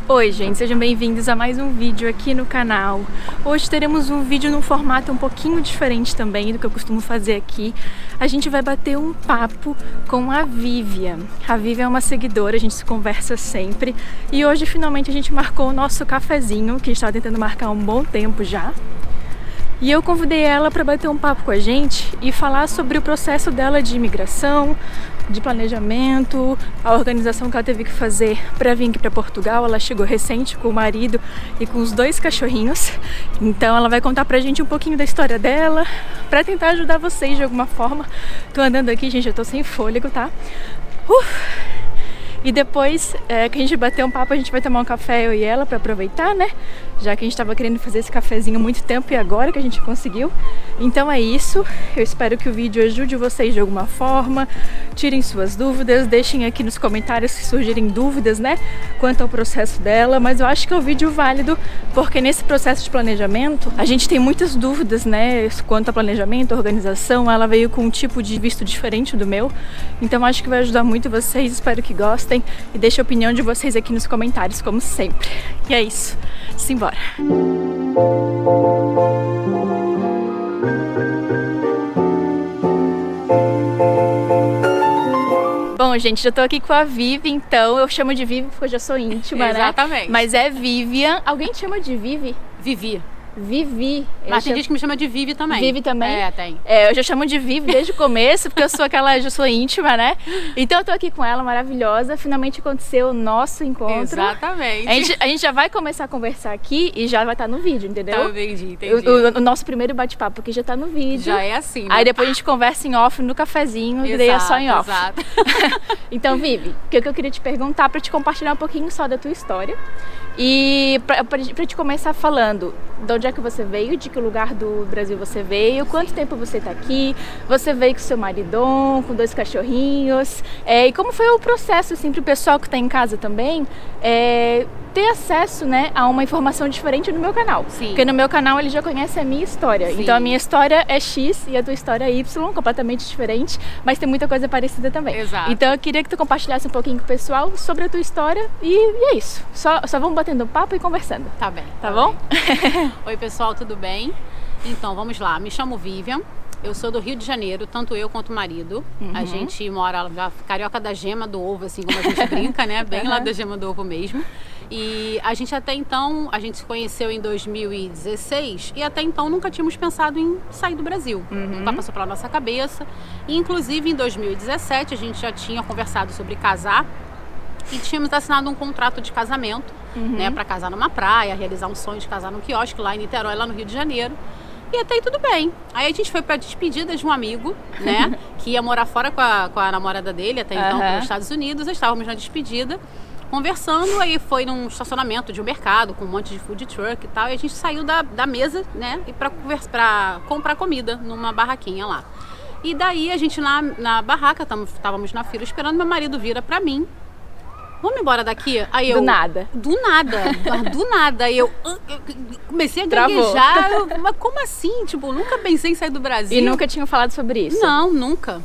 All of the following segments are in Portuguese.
Oi gente, sejam bem-vindos a mais um vídeo aqui no canal. Hoje teremos um vídeo num formato um pouquinho diferente também do que eu costumo fazer aqui. A gente vai bater um papo com a Vivian. A Vivian é uma seguidora, a gente se conversa sempre. E hoje finalmente a gente marcou o nosso cafezinho, que a gente estava tentando marcar há um bom tempo já. E eu convidei ela para bater um papo com a gente e falar sobre o processo dela de imigração, de planejamento, a organização que ela teve que fazer para vir aqui para Portugal. Ela chegou recente com o marido e com os 2 cachorrinhos. Então ela vai contar pra gente um pouquinho da história dela, para tentar ajudar vocês de alguma forma. Tô andando aqui, gente, eu tô sem fôlego, tá? E depois que a gente bater um papo, a gente vai tomar um café, eu e ela, para aproveitar, né? Já que a gente estava querendo fazer esse cafezinho há muito tempo e agora que a gente conseguiu. Então é isso. Eu espero que o vídeo ajude vocês de alguma forma. Tirem suas dúvidas, deixem aqui nos comentários se surgirem dúvidas, né? Quanto ao processo dela. Mas eu acho que é um vídeo válido, porque nesse processo de planejamento, a gente tem muitas dúvidas, né? Quanto a planejamento, organização. Ela veio com um tipo de visto diferente do meu. Então acho que vai ajudar muito vocês. Espero que gostem. E deixe a opinião de vocês aqui nos comentários, como sempre. E é isso. Simbora! Bom, gente, já tô aqui com a Vivi, então eu chamo de Vivi porque eu já sou íntima, né? Exatamente. Mas é Vivian. Alguém te chama de Vivi? Vivi. Vivi. Mas tem gente que me chama de Vivi também. Vivi também? É, tem. Eu já chamo de Vivi desde o começo, porque eu já sou íntima, né? Então eu tô aqui com ela, maravilhosa. Finalmente aconteceu o nosso encontro. Exatamente. A gente já vai começar a conversar aqui e já vai estar no vídeo, entendeu? Tá, entendi. O nosso primeiro bate-papo aqui já tá no vídeo. Já é assim, né? Aí depois a gente conversa em off no cafezinho, e daí é só em off. Exato. Então, Vivi, o que eu queria te perguntar pra te compartilhar um pouquinho só da tua história. E pra te começar falando de onde é que você veio, de que lugar do Brasil você veio, quanto tempo você tá aqui, você veio com seu maridão, com 2 cachorrinhos, e como foi o processo, assim, pro pessoal que tá em casa também, ter acesso, né, a uma informação diferente no meu canal. Sim. Porque no meu canal ele já conhece a minha história. Sim. Então a minha história é X e a tua história é Y, completamente diferente, mas tem muita coisa parecida também. Exato. Então eu queria que tu compartilhasse um pouquinho com o pessoal sobre a tua história e é isso. Só vamos batendo papo e conversando. Tá bem. Tá bom? Oi, pessoal, tudo bem? Então, vamos lá. Me chamo Vivian. Eu sou do Rio de Janeiro, tanto eu quanto o marido. A gente mora na carioca da gema do ovo, assim como a gente brinca, né? Bem lá da gema do ovo mesmo. E a gente até então, a gente se conheceu em 2016 e até então nunca tínhamos pensado em sair do Brasil. Nunca passou pela nossa cabeça. E, inclusive em 2017 a gente já tinha conversado sobre casar e tínhamos assinado um contrato de casamento, né? Para casar numa praia, realizar um sonho de casar num quiosque lá em Niterói, lá no Rio de Janeiro. E até aí tudo bem. Aí a gente foi pra despedida de um amigo, né? Que ia morar fora com a namorada dele, até então nos Estados Unidos. Estávamos na despedida, conversando. Aí foi num estacionamento de um mercado, com um monte de food truck e tal. E a gente saiu da mesa, né? E pra comprar comida numa barraquinha lá. E daí a gente na barraca, estávamos na fila esperando. Meu marido vira pra mim: vamos embora daqui? Aí eu... Do nada. Aí eu comecei a gaguejar. Mas como assim? Tipo, nunca pensei em sair do Brasil. E nunca tinham falado sobre isso? Não, nunca.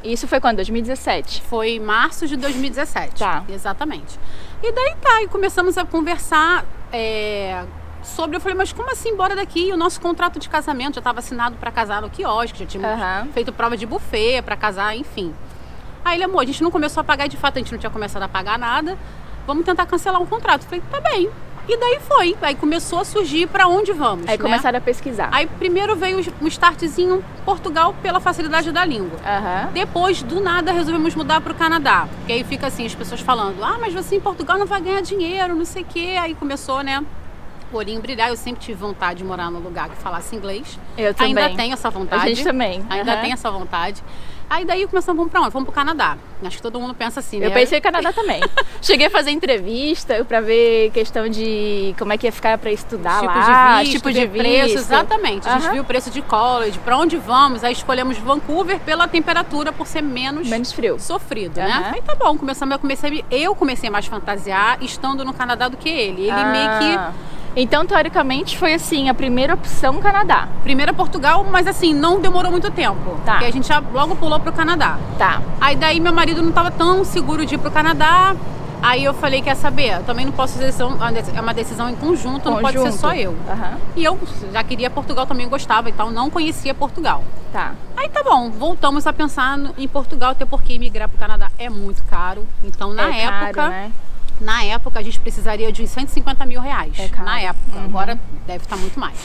E isso foi quando? 2017? Foi em março de 2017. Tá. Exatamente. E daí e começamos a conversar sobre... Eu falei, mas como assim embora daqui? O nosso contrato de casamento já estava assinado para casar no quiosque, já tínhamos feito prova de buffet para casar, enfim. Aí ele, amor, a gente não começou a pagar, de fato a gente não tinha começado a pagar nada, vamos tentar cancelar um contrato. Eu falei, tá bem. E daí foi. Aí começou a surgir pra onde vamos, Aí né? começaram a pesquisar. Aí primeiro veio um startzinho Portugal pela facilidade da língua. Depois, do nada, resolvemos mudar pro Canadá. Porque aí fica assim, as pessoas falando, mas você em Portugal não vai ganhar dinheiro, não sei o quê. Aí começou, né, o olhinho brilhar. Eu sempre tive vontade de morar num lugar que falasse inglês. Eu também. Ainda tenho essa vontade. A gente também. Ainda tem essa vontade. Aí daí começamos, vamos pra onde? Vamos pro Canadá. Acho que todo mundo pensa assim, né? Eu pensei em Canadá também. Cheguei a fazer entrevista pra ver questão de como é que ia ficar pra estudar lá. Tipo de visto, preço, exatamente. A gente viu o preço de college, pra onde vamos. Aí escolhemos Vancouver pela temperatura, por ser menos frio. Sofrido, né? Aí tá bom, eu comecei mais a fantasiar estando no Canadá do que ele. Ele meio que... Então, teoricamente, foi assim, a primeira opção Canadá. Primeira Portugal, mas assim, não demorou muito tempo. Tá. Porque a gente já logo pulou pro Canadá. Tá. Aí daí meu marido não tava tão seguro de ir pro Canadá. Aí eu falei, quer saber? Eu também não posso fazer decisão, é uma decisão em conjunto, não pode ser só eu. Uhum. E eu já queria Portugal, também gostava e tal, não conhecia Portugal. Tá. Aí tá bom, voltamos a pensar em Portugal, até porque emigrar pro Canadá é muito caro. Então na época, caro, né? na época a gente precisaria de uns 150 mil reais. É caro. Na época, agora deve estar muito mais.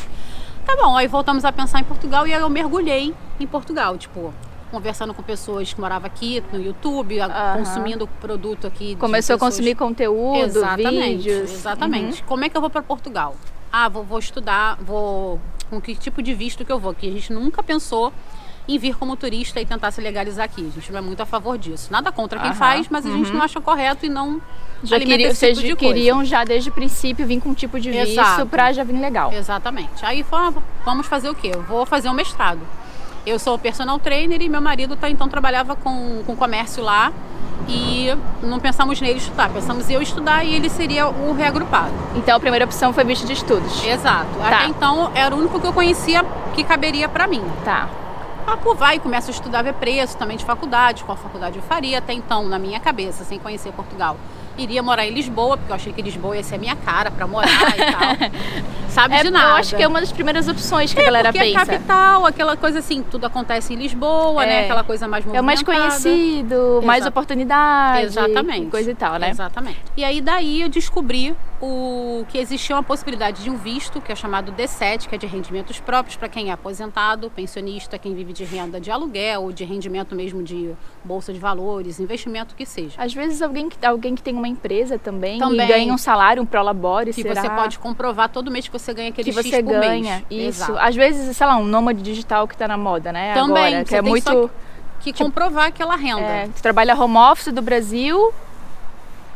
Tá bom, aí voltamos a pensar em Portugal e aí eu mergulhei em Portugal, tipo, conversando com pessoas que moravam aqui no YouTube, consumindo produto aqui. Começou a consumir conteúdo, exatamente, vídeos. Exatamente. Como é que eu vou para Portugal? Ah, vou estudar, com que tipo de visto que eu vou? Que a gente nunca pensou em vir como turista e tentar se legalizar aqui. A gente não é muito a favor disso. Nada contra quem faz, mas a gente não acha correto e não alimenta esse tipo de coisa. Vocês queriam já desde o princípio vir com um tipo de visto para já vir legal. Exatamente. Aí vamos fazer o quê? Eu vou fazer um mestrado. Eu sou personal trainer e meu marido então trabalhava com comércio lá e não pensamos nele estudar, pensamos eu estudar e ele seria o reagrupado. Então a primeira opção foi visto de estudos. Exato. Tá. Até então era o único que eu conhecia que caberia para mim. Tá. Vai e começa a estudar, ver preço também de faculdade, qual faculdade eu faria. Até então, na minha cabeça, sem conhecer Portugal, iria morar em Lisboa, porque eu achei que Lisboa ia ser a minha cara pra morar e tal. Sabe de nada. Eu acho que é uma das primeiras opções que a galera pensa. Porque é capital, aquela coisa assim, tudo acontece em Lisboa, né? Aquela coisa mais movimentada. É o mais conhecido, mais oportunidade. Exatamente. Coisa e tal, né? Exatamente. E aí daí eu descobri que existia uma possibilidade de um visto, que é chamado D7, que é de rendimentos próprios para quem é aposentado, pensionista, quem vive de renda de aluguel, ou de rendimento mesmo de bolsa de valores, investimento que seja. Às vezes alguém que tem uma empresa também e ganha um salário, um prolabore, que será? você pode comprovar todo mês que você ganha aquele que X você por ganha, mês. isso. Exato. Às vezes, sei lá, um nômade digital que tá na moda, né? Também, agora, que você é tem muito só que comprovar aquela renda. Você trabalha home office do Brasil.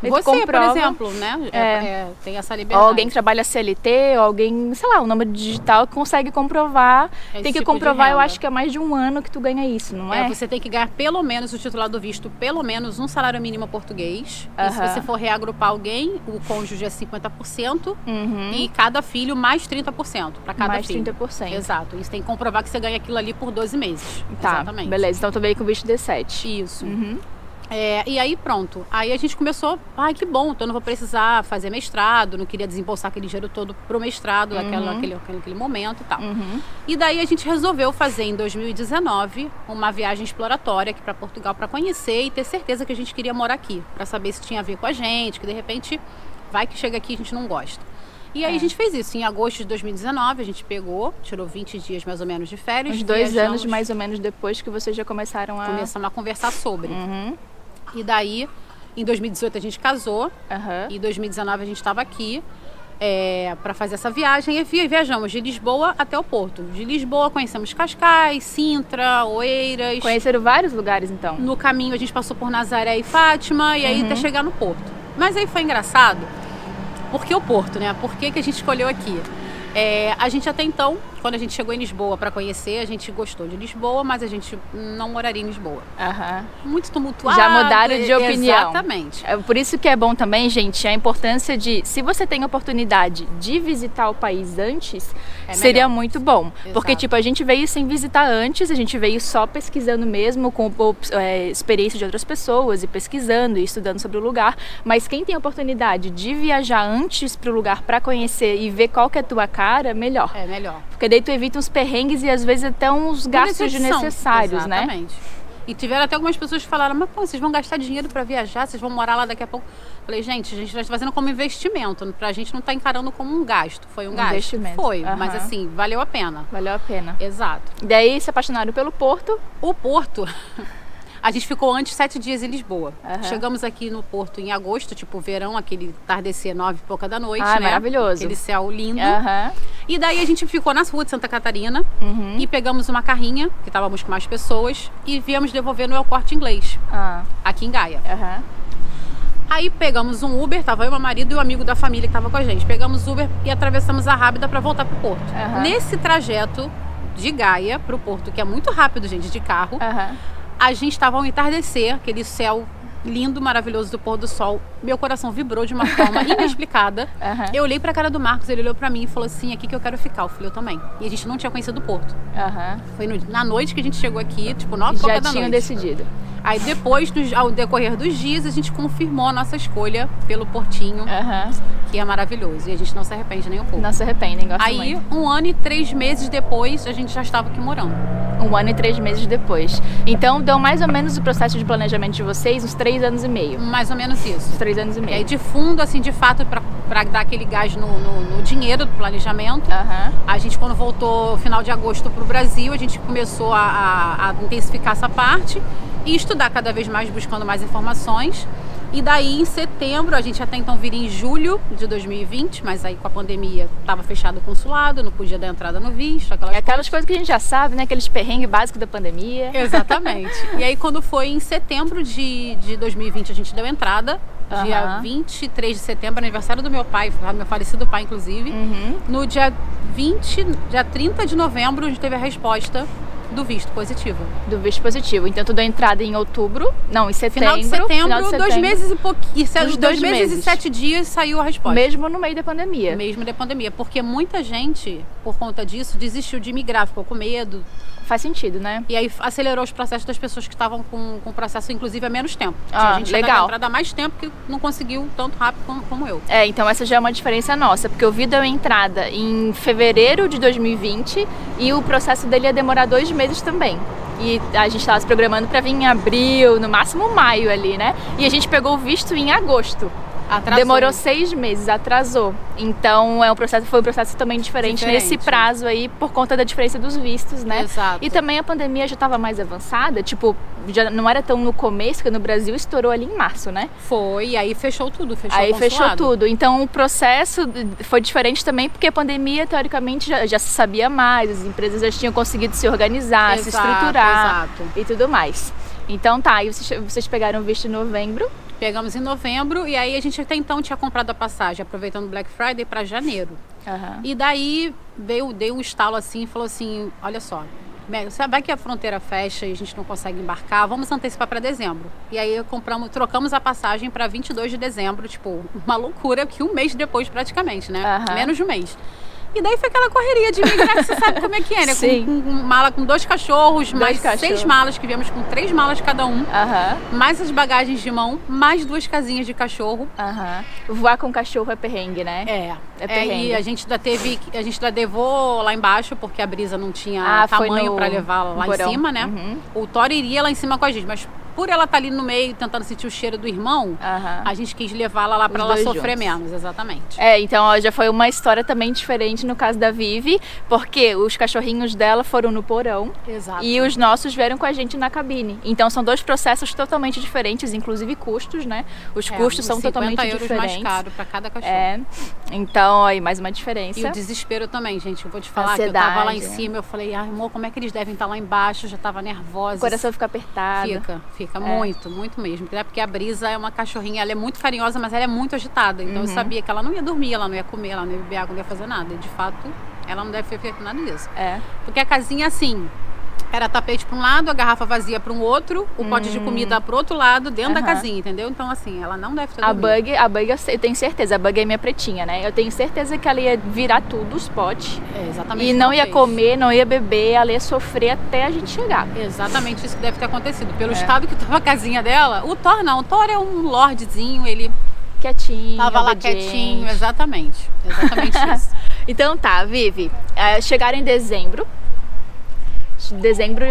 Você, por exemplo, né? Tem essa liberdade. Ou alguém que trabalha CLT, ou alguém, sei lá, um nômade digital que consegue comprovar. Tem que comprovar, eu acho que é mais de um ano que tu ganha isso, não é? Você tem que ganhar pelo menos, o titular do visto, pelo menos um salário mínimo português. E se você for reagrupar alguém, o cônjuge é 50% e cada filho mais 30% para cada filho. Mais 30%. Exato. E você tem que comprovar que você ganha aquilo ali por 12 meses. Tá, exatamente. Beleza. Então tu veio com o visto D7. Isso. E aí pronto, aí a gente começou, que bom, então eu não vou precisar fazer mestrado, não queria desembolsar aquele dinheiro todo pro mestrado naquele momento e tal. E daí a gente resolveu fazer em 2019 uma viagem exploratória aqui para Portugal para conhecer e ter certeza que a gente queria morar aqui, para saber se tinha a ver com a gente, que de repente vai que chega aqui e a gente não gosta. E aí a gente fez isso, em agosto de 2019 a gente tirou 20 dias mais ou menos de férias. Uns 2 anos mais ou menos depois que vocês já começaram a... Começamos a conversar sobre. E daí, em 2018 a gente casou, e em 2019 a gente estava aqui para fazer essa viagem e viajamos de Lisboa até o Porto. De Lisboa conhecemos Cascais, Sintra, Oeiras. Conheceram vários lugares então? No caminho a gente passou por Nazaré e Fátima e aí até chegar no Porto. Mas aí foi engraçado, porque o Porto, né? Por que a gente escolheu aqui? A gente até então, quando a gente chegou em Lisboa para conhecer, a gente gostou de Lisboa, mas a gente não moraria em Lisboa. Muito tumultuado. Já mudaram de opinião. Exatamente. Por isso que é bom também, gente, a importância de, se você tem a oportunidade de visitar o país antes, seria muito bom. Exato. Porque, tipo, a gente veio sem visitar antes, a gente veio só pesquisando mesmo, com experiência de outras pessoas, e pesquisando e estudando sobre o lugar. Mas quem tem a oportunidade de viajar antes para o lugar para conhecer e ver qual que é a tua cara, melhor. É melhor. Porque daí tu evita uns perrengues e às vezes até uns gastos desnecessários, né? Exatamente. E tiveram até algumas pessoas que falaram, mas pô, vocês vão gastar dinheiro para viajar, vocês vão morar lá daqui a pouco. Falei, gente, a gente está fazendo como investimento, pra gente não tá encarando como um gasto. Foi um gasto? Investimento. Foi, mas assim, valeu a pena. Valeu a pena. Exato. Daí se apaixonaram pelo Porto. O Porto... A gente ficou antes 7 dias em Lisboa. Chegamos aqui no Porto em agosto, tipo verão, aquele entardecer 9 e pouca da noite, né? Maravilhoso. Aquele céu lindo. E daí a gente ficou nas ruas de Santa Catarina e pegamos uma carrinha, que estávamos com mais pessoas, e viemos devolver no El Corte Inglês, aqui em Gaia. Aí pegamos um Uber, tava eu, meu marido e o amigo da família que tava com a gente. Pegamos Uber e atravessamos a Rábida para voltar pro Porto. Nesse trajeto de Gaia pro Porto, que é muito rápido, gente, de carro, a gente estava ao entardecer, aquele céu lindo, maravilhoso do pôr do sol. Meu coração vibrou de uma forma inexplicada. Eu olhei pra cara do Marcos, ele olhou pra mim e falou assim, aqui que eu quero ficar. Eu falei, eu também. E a gente não tinha conhecido o Porto. Foi na noite que a gente chegou aqui, tipo 9 e pouca da noite. Já tinham decidido. Aí depois, ao decorrer dos dias, a gente confirmou a nossa escolha pelo Portinho, que é maravilhoso. E a gente não se arrepende nem um pouco. Não se arrependem, gosto Aí, muito. 1 ano e 3 meses depois, a gente já estava aqui morando. 1 ano e 3 meses depois. Então, deu mais ou menos o processo de planejamento de vocês uns 3 anos e meio. Mais ou menos isso. Uns 3 anos e E meio. aí, de fundo, assim, de fato, para dar aquele gás no dinheiro do planejamento, a gente, quando voltou final de agosto para o Brasil, a gente começou a intensificar essa parte e estudar cada vez mais, buscando mais informações. E daí, em setembro, a gente até então viria em julho de 2020, mas aí com a pandemia estava fechado o consulado, não podia dar entrada no visto, Aquelas coisas que a gente já sabe, né? Aqueles perrengues básicos da pandemia. Exatamente. E aí, quando foi em setembro de 2020, a gente deu entrada. Dia 23 de setembro, aniversário do meu pai, meu falecido pai, inclusive. No dia 30 de novembro, a gente teve a resposta do visto positivo. Do visto positivo. Então, tu deu entrada em outubro, não, em setembro. Final de setembro, 2 meses e pouquinho. 2 meses meses e 7 dias saiu a resposta. Mesmo no meio da pandemia. Mesmo da pandemia. Porque muita gente, por conta disso, desistiu de migrar, ficou com medo. Faz sentido, né? E aí acelerou os processos das pessoas que estavam com o processo, inclusive, há menos tempo. Ah, a gente legal. deu entrada há mais tempo que não conseguiu tanto rápido como eu. Então essa já é uma diferença nossa, porque o Vi deu entrada em fevereiro de 2020 e o processo dele ia demorar 2 meses também. E a gente estava se programando para vir em abril, no máximo maio ali, né? E a gente pegou o visto em agosto. Atrasou. Demorou 6 meses, atrasou. Então foi um processo também diferente nesse prazo aí, por conta da diferença dos vistos, né? Exato. E também a pandemia já estava mais avançada, tipo, já não era tão no começo, que no Brasil estourou ali em março, né? Foi, e aí fechou tudo, fechou tudo. Então o processo foi diferente também, porque a pandemia, teoricamente, já se sabia mais, as empresas já tinham conseguido se organizar, se estruturar e tudo mais. Então aí vocês pegaram o visto em novembro. Pegamos em novembro e aí a gente até então tinha comprado a passagem, aproveitando o Black Friday, para janeiro. E daí deu um estalo assim e falou assim, olha só, vai que a fronteira fecha e a gente não consegue embarcar, vamos antecipar para dezembro. E aí trocamos a passagem para 22 de dezembro, tipo, uma loucura, que 1 mês depois praticamente, né? Menos de 1 mês. E daí foi aquela correria de migrar, que você sabe como é que é, né? Sim. Com mala com 2 cachorros, mais 6 malas, que viemos com 3 malas cada um. Mais as bagagens de mão, mais 2 casinhas de cachorro. Voar com cachorro é perrengue, né? É perrengue. E a gente ainda levou lá embaixo, porque a Brisa não tinha tamanho para levar lá em cima, né? O Thor iria lá em cima com a gente, mas por ela estar ali no meio, tentando sentir o cheiro do irmão, a gente quis levá-la lá para ela sofrer menos, exatamente. Então já foi uma história também diferente no caso da Vivi, porque os cachorrinhos dela foram no porão. E os nossos vieram com a gente na cabine. Então são 2 processos totalmente diferentes, inclusive custos, né? Os custos são totalmente diferentes. 50 € mais caro para cada cachorro. Então, aí mais uma diferença. E o desespero também, gente. Eu vou te falar que eu tava lá em cima, eu falei, amor, como é que eles devem estar lá embaixo? Eu já tava nervosa. O coração fica apertado. Fica muito, muito mesmo. Porque a Brisa é uma cachorrinha, ela é muito carinhosa, mas ela é muito agitada. Então eu sabia que ela não ia dormir, ela não ia comer, ela não ia beber água, não ia fazer nada. E de fato, ela não deve ter feito nada disso. Porque a casinha, assim, era tapete para um lado, a garrafa vazia para um outro, o pote de comida para o outro lado, dentro da casinha, entendeu? Então, assim, ela não deve ter dormido. A Bug eu tenho certeza, a Bug é minha pretinha, né? Eu tenho certeza que ela ia virar tudo, os potes. Exatamente. E não ia comer, não ia beber, ela ia sofrer até a gente chegar. Exatamente isso que deve ter acontecido. Pelo estado que estava a casinha dela, o Thor não. O Thor é um lordezinho, ele... Quietinho, tava lá quietinho, exatamente. Exatamente isso. Então tá, Vivi, chegaram em dezembro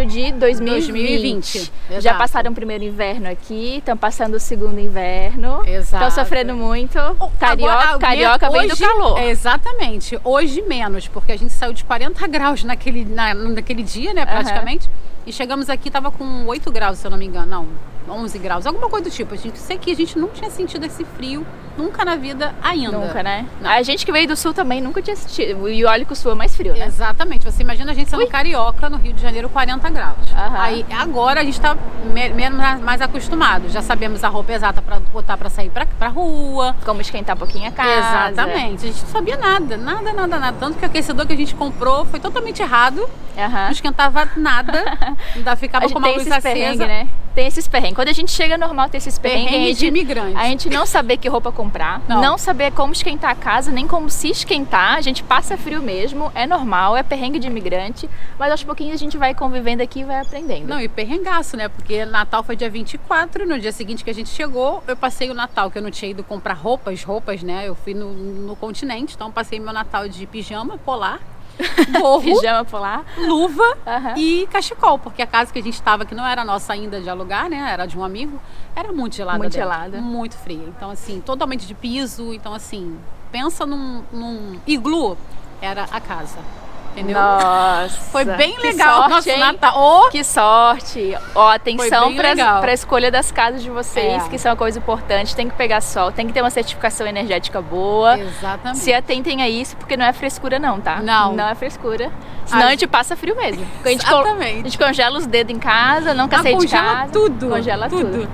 de 2020. Já passaram o primeiro inverno aqui, estão passando o segundo inverno. Estão sofrendo muito. Carioca vem do calor. Exatamente. Hoje menos, porque a gente saiu de 40 graus naquele dia, né, praticamente. E chegamos aqui, tava com 8 graus, se eu não me engano. Não, 11 graus, alguma coisa do tipo. Sei que a gente não tinha sentido esse frio nunca na vida ainda. Nunca, né? Não. A gente que veio do sul também nunca tinha sentido. E olha que o sul é mais frio, né? Exatamente. Você imagina a gente sendo carioca no Rio de Janeiro, 40 graus. Aí agora a gente tá mais acostumado. Já sabemos a roupa exata para botar para sair pra rua. Como esquentar um pouquinho a casa. Exatamente. A gente não sabia nada. Tanto que o aquecedor que a gente comprou foi totalmente errado. Não esquentava nada. Ainda ficava com uma luz acesa. Né? Tem esses perrengues. Quando a gente chega, é normal ter esses perrengues. Perrengue de imigrante. A gente não saber que roupa comprar, não saber como esquentar a casa, nem como se esquentar. A gente passa frio mesmo, é normal, é perrengue de imigrante. Mas aos pouquinhos a gente vai convivendo aqui e vai aprendendo. Não, e perrengaço, né? Porque Natal foi dia 24, no dia seguinte que a gente chegou, eu passei o Natal, que eu não tinha ido comprar roupas, né? Eu fui no continente, então passei meu Natal de pijama polar. Gorro, pijama polar, luva e cachecol, porque a casa que a gente estava, que não era nossa ainda de alugar, né, era de um amigo, era muito gelada. Muito gelada. Muito fria. Então, assim, totalmente de piso. Então, assim, pensa num iglu, era a casa. Entendeu? Nossa, foi bem que legal sorte, o nosso hein? Natal. Que sorte! Ó, atenção para a escolha das casas de vocês, que são uma coisa importante. Tem que pegar sol, tem que ter uma certificação energética boa. Exatamente. Se atentem a isso, porque não é frescura não, tá? Não. Não é frescura. Senão a gente passa frio mesmo. Exatamente. A gente congela os dedos em casa, não quer sair de casa. Tudo. Congela tudo.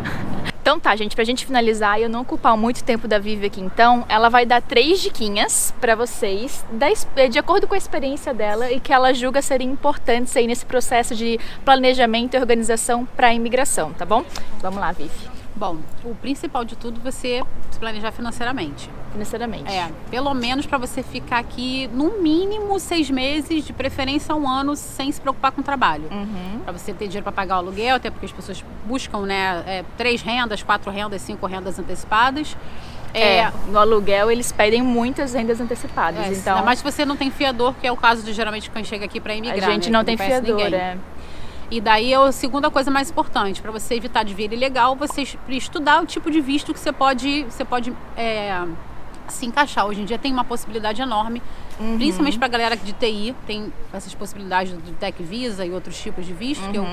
Então tá, gente, pra gente finalizar e eu não ocupar muito tempo da Vivi aqui então, ela vai dar 3 diquinhas pra vocês, de acordo com a experiência dela e que ela julga serem importantes aí nesse processo de planejamento e organização pra imigração, tá bom? Vamos lá, Vivi. Bom, o principal de tudo é você se planejar financeiramente. Financeiramente. Pelo menos para você ficar aqui no mínimo 6 meses, de preferência 1 ano, sem se preocupar com o trabalho. Para você ter dinheiro para pagar o aluguel, até porque as pessoas buscam, né, 3 rendas, 4 rendas, 5 rendas antecipadas. No aluguel eles pedem muitas rendas antecipadas. Então, ainda mais se você não tem fiador, que é o caso de geralmente quem chega aqui para imigrar. A gente não tem fiador, E daí a segunda coisa mais importante, para você evitar de vir ilegal, você estudar o tipo de visto que você pode se encaixar. Hoje em dia tem uma possibilidade enorme, principalmente para a galera de TI, tem essas possibilidades do Tech Visa e outros tipos de visto.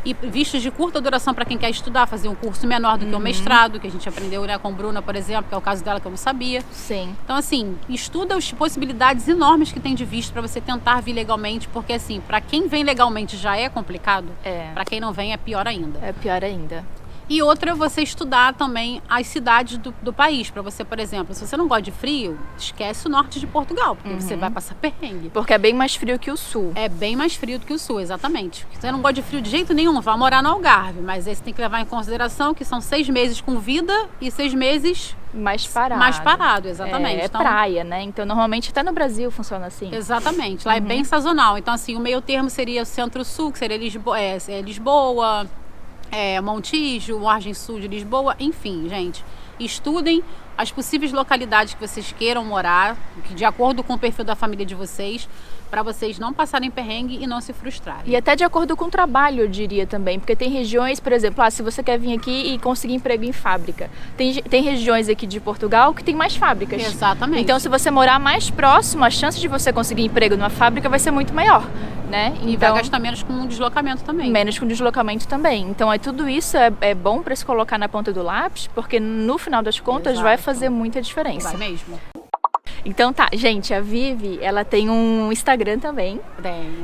E vistos de curta duração para quem quer estudar, fazer um curso menor do que o mestrado, que a gente aprendeu, né, com Bruna, por exemplo, que é o caso dela que eu não sabia. Sim. Então, assim, estuda as possibilidades enormes que tem de visto para você tentar vir legalmente, porque, assim, para quem vem legalmente já é complicado, para quem não vem é pior ainda. É pior ainda. E outra é você estudar também as cidades do país. Para você, por exemplo, se você não gosta de frio, esquece o norte de Portugal, porque você vai passar perrengue. Porque é bem mais frio que o sul. É bem mais frio do que o sul, exatamente. Se você não gosta de frio de jeito nenhum, vai morar no Algarve. Mas aí você tem que levar em consideração que são 6 meses com vida e 6 meses mais parado. Mais parado, exatamente. Então, praia, né? Então, normalmente até no Brasil funciona assim. Exatamente. Lá é bem sazonal. Então, assim, o meio termo seria o centro-sul, que seria Lisboa, Montijo, Margem Sul de Lisboa, enfim, gente, estudem as possíveis localidades que vocês queiram morar, de acordo com o perfil da família de vocês, para vocês não passarem perrengue e não se frustrarem. E até de acordo com o trabalho, eu diria também, porque tem regiões, por exemplo, se você quer vir aqui e conseguir emprego em fábrica, tem regiões aqui de Portugal que tem mais fábricas. Exatamente. Então, se você morar mais próximo, a chance de você conseguir emprego numa fábrica vai ser muito maior, né? E vai gastar menos com deslocamento também. Menos com deslocamento também. Então, tudo isso é bom para se colocar na ponta do lápis, porque no final das contas vai fazer muita diferença. Vai mesmo. Então tá, gente, a Vivi, ela tem um Instagram também,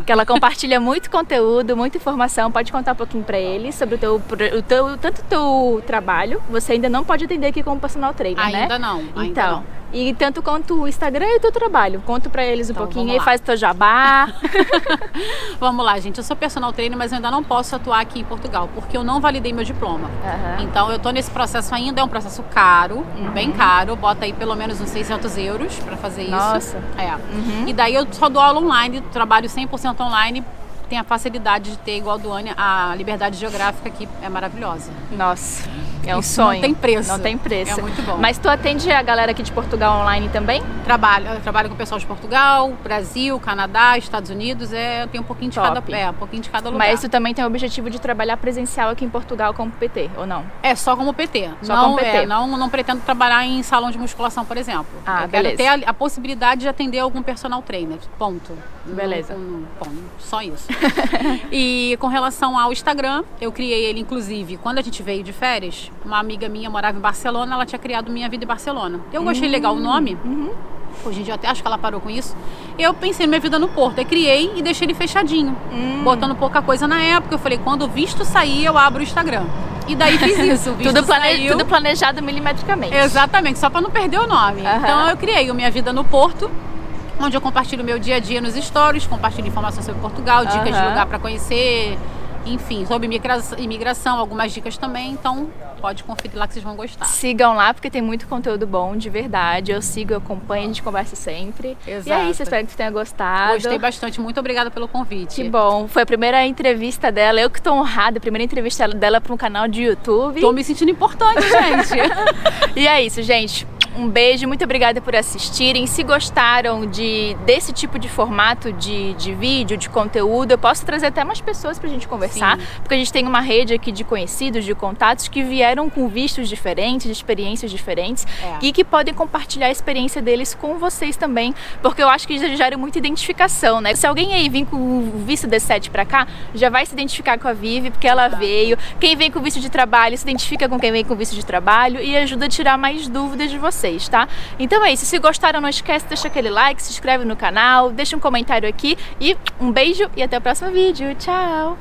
que ela compartilha muito conteúdo, muita informação. Pode contar um pouquinho pra eles sobre tanto o teu trabalho. Você ainda não pode atender aqui como personal trainer, né? Ainda não. E tanto quanto o Instagram e o teu trabalho. Conta pra eles um pouquinho e faz o teu jabá. Vamos lá, gente. Eu sou personal trainer, mas eu ainda não posso atuar aqui em Portugal, porque eu não validei meu diploma. Então eu tô nesse processo ainda, é um processo caro, bem caro. Bota aí pelo menos uns 600 euros pra fazer isso. Nossa. E daí eu só dou aula online, trabalho 100% online. Tem a facilidade de ter, igual a Duane, a liberdade geográfica aqui é maravilhosa. Nossa, é um Isso sonho. Não tem preço. Não tem preço. É muito bom. Mas tu atende a galera aqui de Portugal online também? Eu trabalho com o pessoal de Portugal, Brasil, Canadá, Estados Unidos. Tem um pouquinho de cada lugar. Mas tu também tem o objetivo de trabalhar presencial aqui em Portugal como PT, ou não? É só como PT. Como PT. Não pretendo trabalhar em salão de musculação, por exemplo. Eu quero ter a possibilidade de atender algum personal trainer. Ponto. Beleza. Só isso. E com relação ao Instagram, eu criei ele, inclusive, quando a gente veio de férias, uma amiga minha morava em Barcelona, ela tinha criado Minha Vida em Barcelona. Eu achei legal o nome. Hoje em dia até acho que ela parou com isso. Eu pensei na Minha Vida no Porto. Aí criei e deixei ele fechadinho. Botando pouca coisa na época. Eu falei, quando o visto sair, eu abro o Instagram. E daí fiz isso. O visto tudo planejado milimetricamente. Exatamente, só para não perder o nome. Então eu criei o Minha Vida no Porto, onde eu compartilho o meu dia a dia nos stories, compartilho informações sobre Portugal, dicas de lugar para conhecer, enfim, sobre imigração, algumas dicas também, então pode conferir lá que vocês vão gostar. Sigam lá porque tem muito conteúdo bom, de verdade. Eu sigo, eu acompanho, a gente conversa sempre. Exato. E é isso, espero que você tenha gostado. Gostei bastante, muito obrigada pelo convite. Que bom, foi a primeira entrevista dela, eu que tô honrada, a primeira entrevista dela para um canal de YouTube. Tô me sentindo importante, gente. E é isso, gente. Um beijo, muito obrigada por assistirem. Se gostaram desse tipo de formato de vídeo, de conteúdo, eu posso trazer até mais pessoas pra gente conversar. Sim. Porque a gente tem uma rede aqui de conhecidos, de contatos que vieram com vistos diferentes, de experiências diferentes e que podem compartilhar a experiência deles com vocês também, porque eu acho que já gera muita identificação, né? Se alguém aí vir com o visto D7 pra cá, já vai se identificar com a Vivi, porque ela veio. Quem vem com visto de trabalho se identifica com quem vem com visto de trabalho e ajuda a tirar mais dúvidas de vocês. Tá? Então é isso, se gostaram não esquece de deixar aquele like, se inscreve no canal, deixa um comentário aqui e um beijo e até o próximo vídeo, tchau!